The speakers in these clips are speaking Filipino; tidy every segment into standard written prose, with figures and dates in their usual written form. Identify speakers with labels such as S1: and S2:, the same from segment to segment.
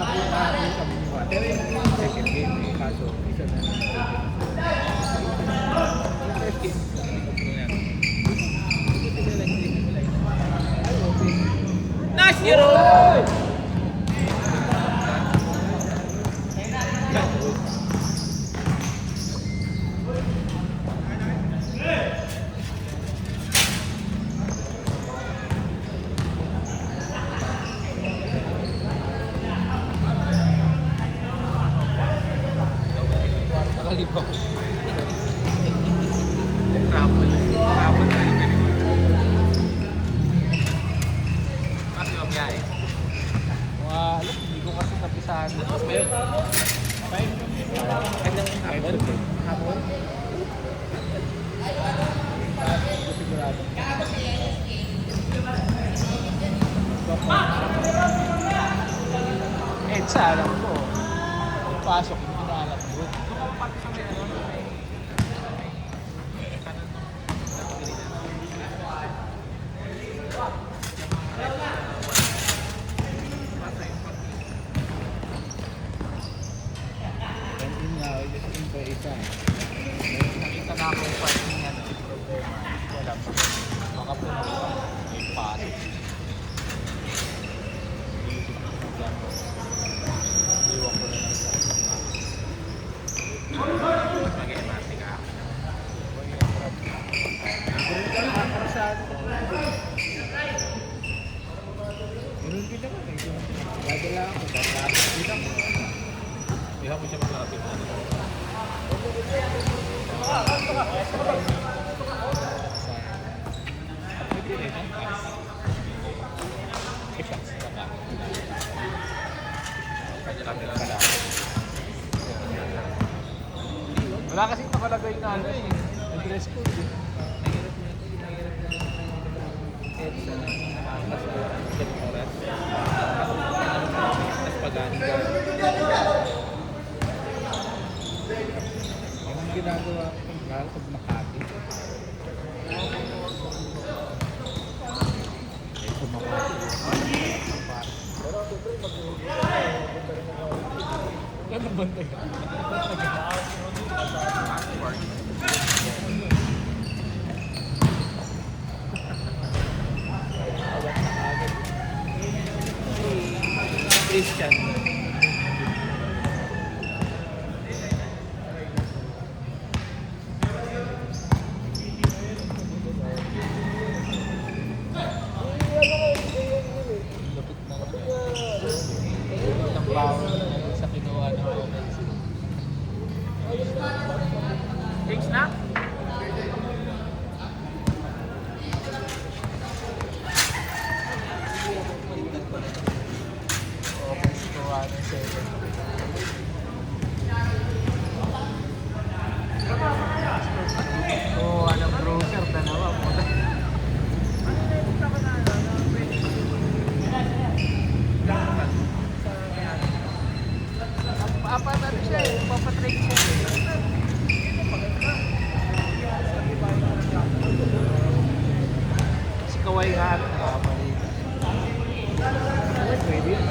S1: Yung kami ni Juan. Pero yung second game eh, kaso isa na lang. First game, hindi ko puno yan. Hindi sila lang, hindi sila lang. Ay, okay. Nice hero! Nakalibaw. Rapol. Rapol tayo ganun. Mas yung biyahe.
S2: Alam, hindi ko kasi napisahan.
S1: Mas ba yun? 5? Kanyang hapon? Hapon?
S2: Sigurado. Sa alam ko. Pasok, hindi na alam ko.
S1: Pati sa may ano, may kanan ng
S2: Yun nga, yun pa isa. Nakita na ako yung parking niya na problema. Wala pa. Makapunta pa. May pasok. Iwan ko na lang sa
S1: mag-MRT ka.
S2: Ganun din naman eh. Dadala ako. Dadala ako.
S1: Hindi mo siya maglakapit na.
S2: Wala kasing nakalagay na ano eh. Address code eh.
S1: EDSA na mas ilang oras. Mas pagano ka.
S2: Anong ginagawa ko kung pag Makati? Sa Makati. Ano ba tayo?
S1: Christian.
S2: Lupit na naman. Ang bawal na sa kinuha ng comments.
S1: Thanks na?
S2: Kinuha ng 7. Oo, anong browser? Dalawa po. Apa na rin siya eh. Papatrade siya. Si Kawai nga at nakabalita.
S1: Pwede yun.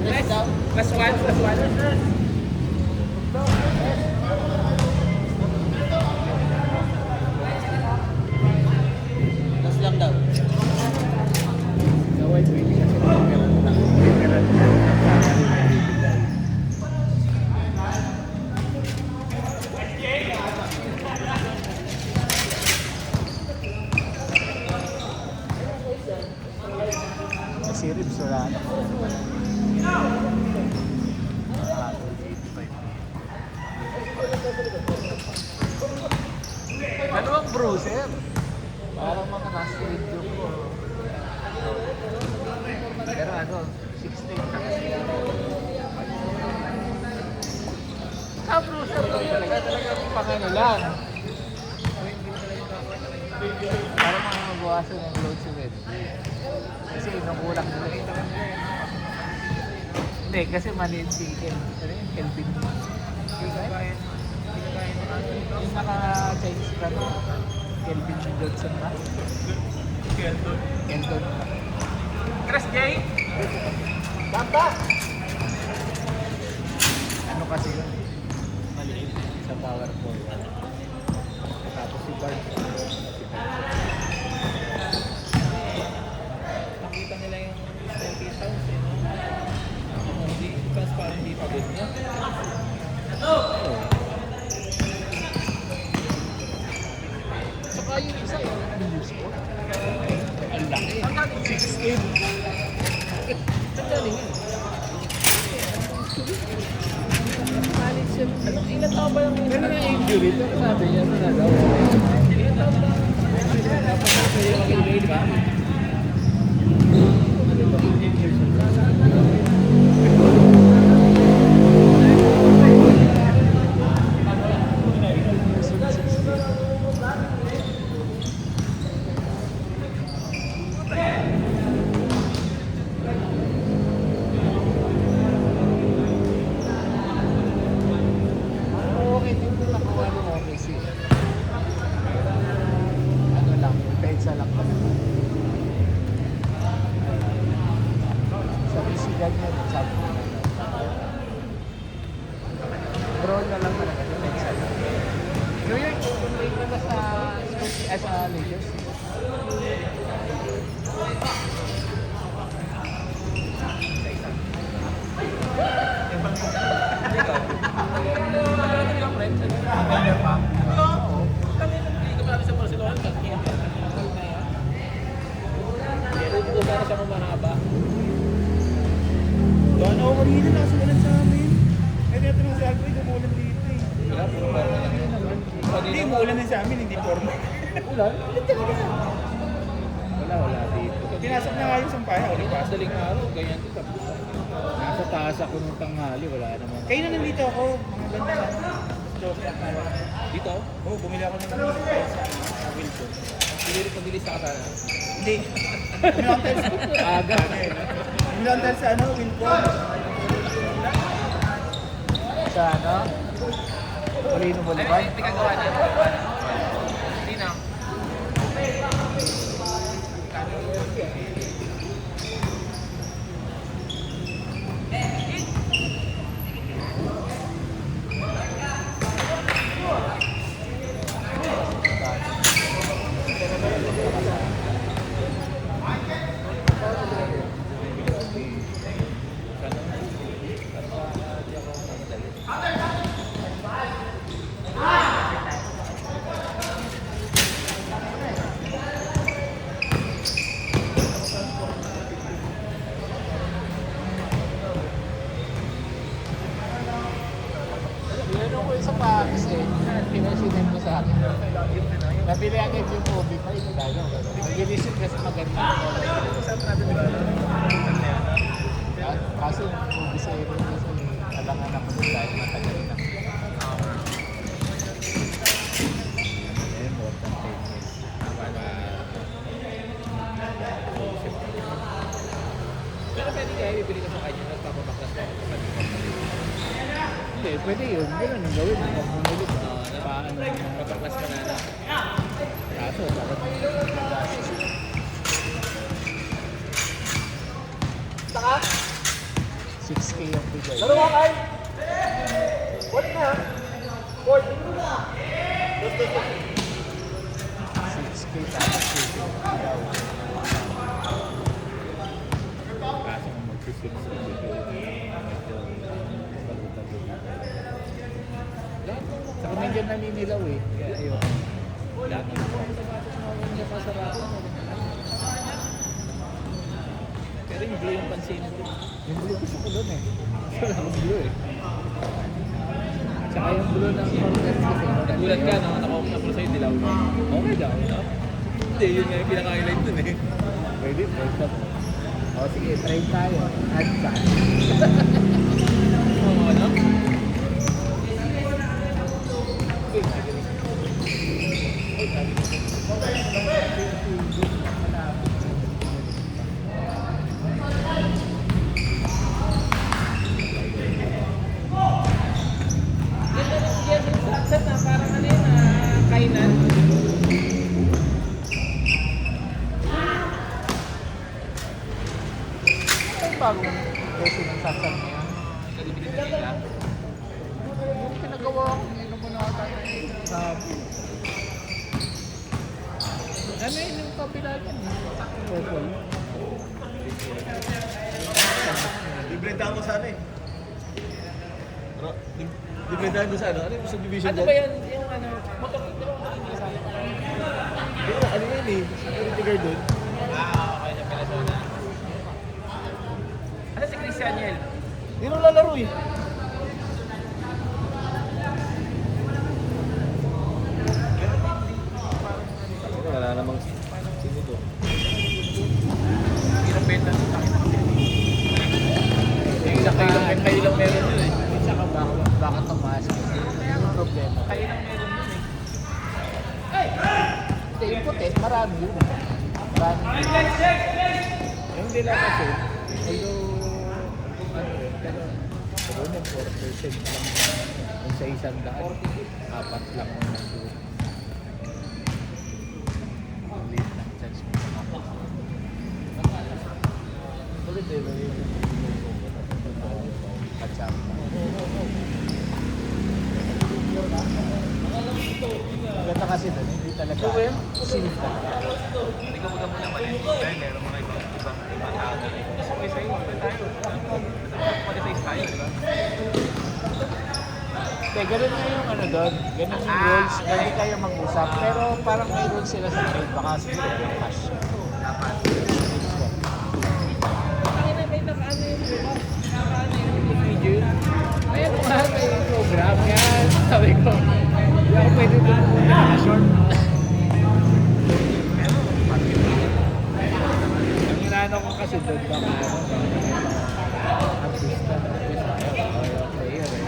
S1: Nice. Plus one, plus one.
S2: Mas lang daw.
S1: Gawin, pwede siya sila. Pero
S2: Si Ribs wala na. Dalawang browser. Parang mga nasa video ko. Pero ano, 16 ka kasi. Sa browser ko talaga pangano lang. Para mga mabawasan ng load sa web. Kasi inukulang nila. Hindi, kasi maliit si Kelvin. Yung naka-Chinese ka na, Kelvin Johnson ba? Keldon.
S1: Chris J.
S2: Bamba! Power forward. Tapos si Bart.
S1: Nakita nila yung Sporty Sounds eh. Hindi, fans parang hindi pagod na.
S2: Saka yung isa yung news ko. Ang laki. 6'8".
S1: Ang galing yun. Malit siya. Ilan taon ba yung
S2: Pero na injury, pero sabi niya na daw.
S1: Ilan taon ba? Dapat na pwede mag-ilgay, di ba?
S2: Okay, yung nakuha ng OKC. Ano lang, pensa lang kami. Sa Michigan yan, sabi ko na. Draw na lang talaga, pensa lang. New York, kumulate na ba sa Lakers?
S3: Doon ako kanina, nakasulan sa amin. Eh, tinatanong si Alfred, umulan dito eh. Hindi, umulan din sa amin, hindi formal.
S2: Ulan? Wala dito.
S3: Pinasok na nga yung sampahan, ulit pasok.
S1: Daling araw, ganyan ito. Tapos
S2: Nasa taas ako nung tanghali, wala naman.
S3: Kayo na nandito ako, mga ganda na. Chocolate na.
S1: dito,
S3: Oo, bumili ako ng sa Wilson.
S1: pag-release ka sana.
S3: Hindi. Bumili ako sa
S2: Aga.
S3: Bumili ako sa ano, Wilson.
S2: Sa ano? Molino Boulevard?
S1: Pinagawa na. Hindi na.
S2: Tinanong ko yung sa Paris eh. Pinasinan ko sa akin. Nabili agad yung movie pa. Ito tayo. Mag-inisip kasi maganda. Kaso yung movie sa April kasi alangan ako doon dahil matagal na. Ayun, more than 10 years.
S1: Pero pwede kaya bibili ka sa kanya, tapos papabaklas mo.
S2: Hindi, pwede yun. Ganun ang gawin. Pag bumili ka. Paano yung mga
S1: Papabaklas mo na.
S2: kaso. Dapat gastos. 6K ang bigay.
S3: Kay! What na?
S2: 6K tapos shipping. Daw. Kaso kung mag-6K medyo bago-bago dito. Saka medyo naninilaw eh. Kaya ayun.
S1: Lahat ng mga sapatos na hindi pasaratan. Pero yung blue yung pansin ko.
S2: Yung blue gusto ko doon eh. Wala akong blue eh. Tsaka yung blue ng Hornets kasi.
S1: Nagulat ka, nakaupo na pala sa'yo, dilaw na. Okay daw, no? Hindi, yun nga yung pinaka-highlight dun eh.
S2: Pwede, pwede. O sige, try tayo. Add ka.
S1: Oo, ano? Parang ano yun, kainan.
S2: Ang bagong version ng sasam niya.
S1: Nalibigyan nila.
S2: Yung pinagawa ko, yun naman Sabi. Ano yun yung kabila dyan? Purple.
S3: Libre tayo mo sana eh. Libre tayo mo sana. Ano yung subdivision
S2: Ano ba yan? Yung ano, motor, pero hindi sa akin.
S3: Ano yun eh? Security guard doon.
S2: Okay na pala doon. Ano si Christian Yel?
S3: Hindi nung lalaro eh. Wala namang sino to.
S2: Hirap benta sa akin na kasi. Yung kayo lang meron yun eh. Isa ka baka tumaas. Kaya ang problema. Kayo lang meron yun eh. Hindi, yung puti, marami yun. Marami. Yung dila kasi, although, ano yun, pero yung 4% lang yung sa isang daan, 4 lang yung nandun. Ang liit ng chance mo sa kapag. Ulit eh, Kachap. Ganda kasi doon, hindi talaga. Silip talaga.
S1: Hindi ka muna mali. Dahil meron mga ibang tao. Kasi may sa'yo, tayo. Pag-taste tayo, di ba?
S2: Kaya ganun na yung ano doon, ganun yung rules, hindi kayo mag-usap. Pero parang may rules sila sa trade, baka siguro yung cash.
S1: Dapat.
S2: Ayun mo nga, may program yan. Sabi ko, hindi ako pwede doon short. Ang inaano ko kasi doon, baka artista, player eh.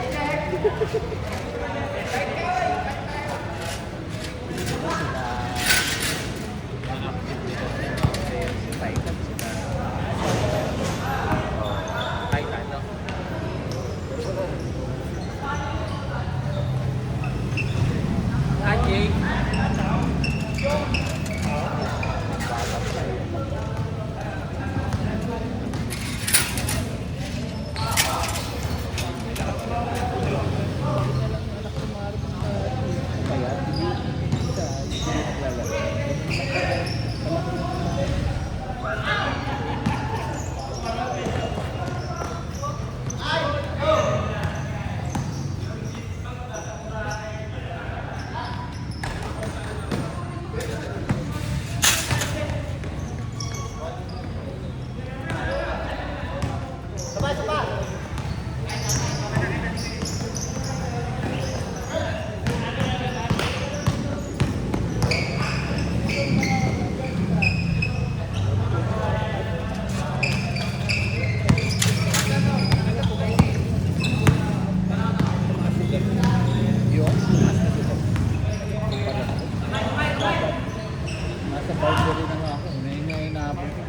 S2: Nasa boundary na nga ako. Inaabot ko.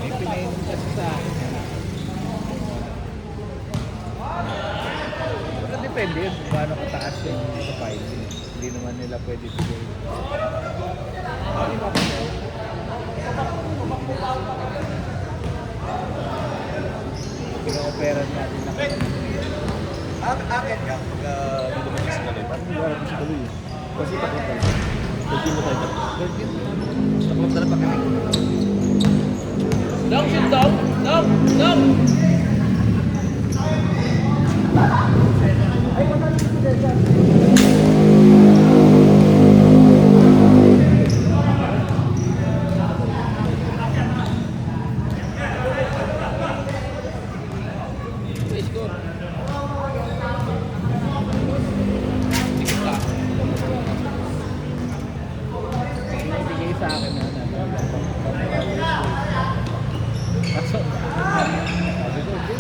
S2: May pinainom kasi sa akin. Pero depende yun kung gaano kataas yung sa filing. Hindi naman nila pwede bigay. Pina-opera natin na
S3: Akin ka pag dito mo sa galit. Parang hindi ako sa galit. Kasi takot ka. Pwede mo tayo. Takot na pa kami.
S2: Dog, sit down! Dog! Dog! Binibigay sa akin na kaso, sabi ko, hindi,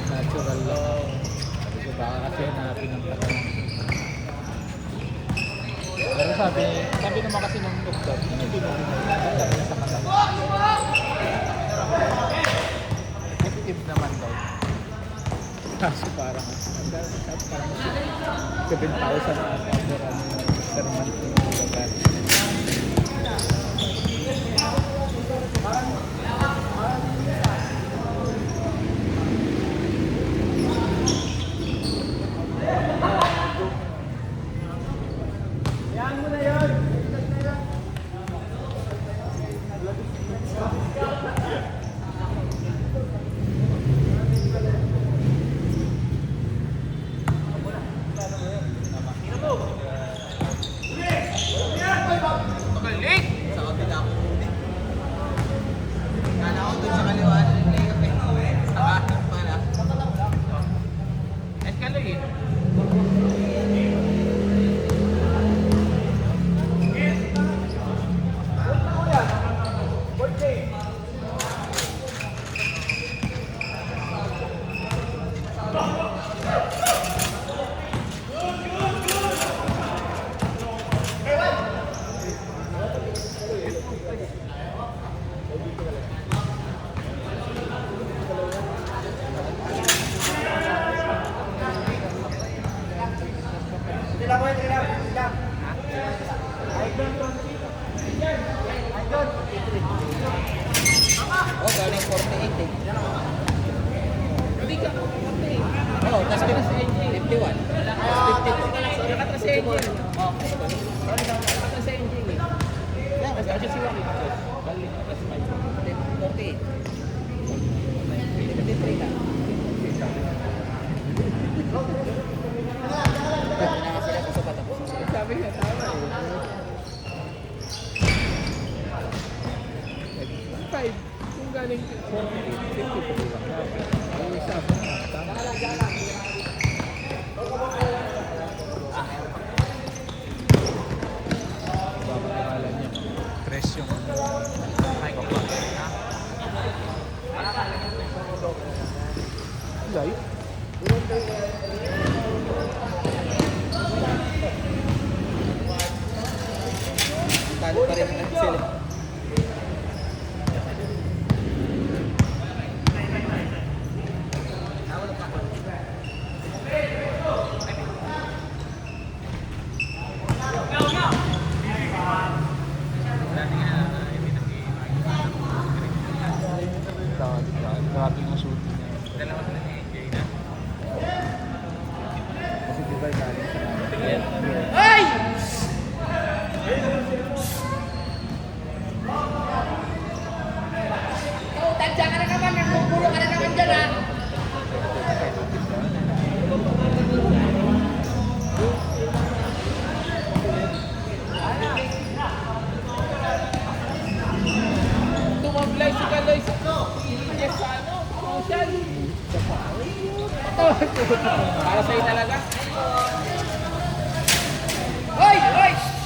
S2: natural lang. Sabi ko, baka kasi hanapin ang katawan. Pero sabi naman kasi ng doktor, hindi binibigay sa katawan. Negative naman daw. Kaso parang, parang 7,000 ang per month yung lugar.
S1: Magaling!
S3: Sa kabila ako. Kala ko dun sa kaliwa ng layup eh. Sa kanan pala.
S1: At kaloy eh.
S3: Oh, galing 48 eh.
S2: Hindi ka,
S3: Oo, tapos
S2: sa NJ.
S3: 51. Tapos 52.
S2: Sorry, nakatras sa NJ. Sorry, nakatras sa NJ.
S3: Yeah,
S2: Kasi kasi si Waki. Balik, nakatras
S3: 48. 53 na. Hindi na kasi na sa patapos.
S2: Sabi nga, tama eh. 5. Kung galing 48, 53 lang. Ang isa mo na, tama. Babayaran niya. Tres yung
S1: Ay, ko pa. Ha?
S2: live.
S3: Talo pa rin ang sila.
S1: Dati nga, hindi na
S2: Grabe ng shooting niya.
S1: dalawa sila ni AJ na.
S2: Kasi di ba galing sa
S3: Ay! Oh, tadya ka na naman. Nagpupulo ka na naman dyan ha.
S2: tumablay si Kaloy sa yes, sa ano? Social. Para sa'yo talaga.
S3: Hoy! Hoy!